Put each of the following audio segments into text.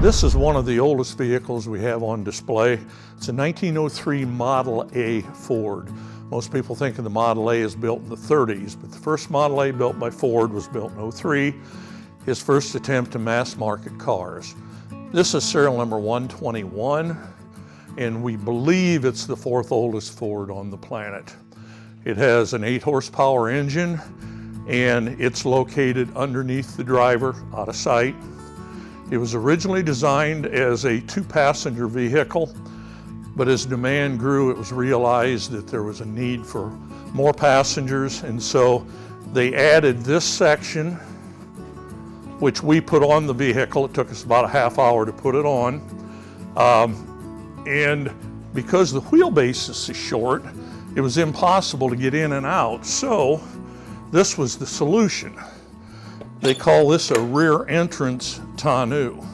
This is one of the oldest vehicles we have on display. It's a 1903 Model A Ford. Most people think of the Model A as built in the 30s, but the first Model A built by Ford was built in 03, his first attempt to mass market cars. This is serial number 121, and we believe it's the fourth oldest Ford on the planet. It has an 8 horsepower engine, and it's located underneath the driver, out of sight. It was originally designed as a 2-passenger vehicle, but as demand grew, it was realized that there was a need for more passengers, and so they added this section, which we put on the vehicle. It took us about a half hour to put it on. And because the wheelbase is short, it was impossible to get in and out. So this was the solution. They call this a rear entrance tonneau.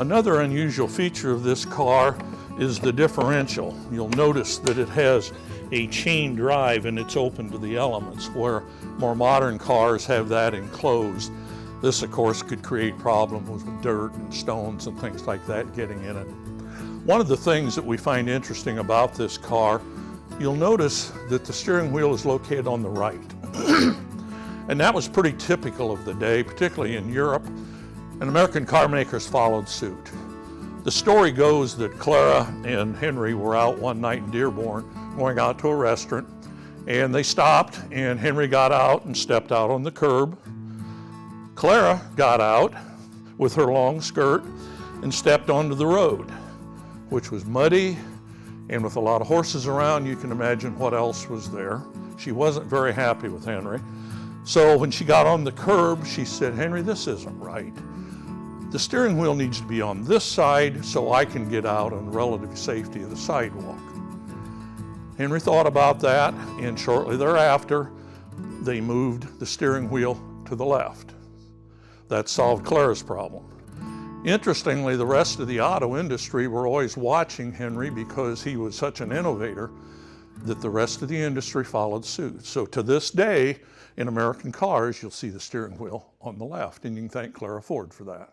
Another unusual feature of this car is the differential. You'll notice that it has a chain drive and it's open to the elements, where more modern cars have that enclosed. This, of course, could create problems with dirt and stones and things like that getting in it. One of the things that we find interesting about this car, you'll notice that the steering wheel is located on the right. And that was pretty typical of the day, particularly in Europe, and American car makers followed suit. The story goes that Clara and Henry were out one night in Dearborn, going out to a restaurant, and they stopped, and Henry got out and stepped out on the curb. Clara got out with her long skirt and stepped onto the road, which was muddy, and with a lot of horses around, you can imagine what else was there. She wasn't very happy with Henry. So when she got on the curb, she said, "Henry, this isn't right. The steering wheel needs to be on this side so I can get out on relative safety of the sidewalk." Henry thought about that, and shortly thereafter, they moved the steering wheel to the left. That solved Clara's problem. Interestingly, the rest of the auto industry were always watching Henry because he was such an innovator that the rest of the industry followed suit. So to this day, in American cars, you'll see the steering wheel on the left, and you can thank Clara Ford for that.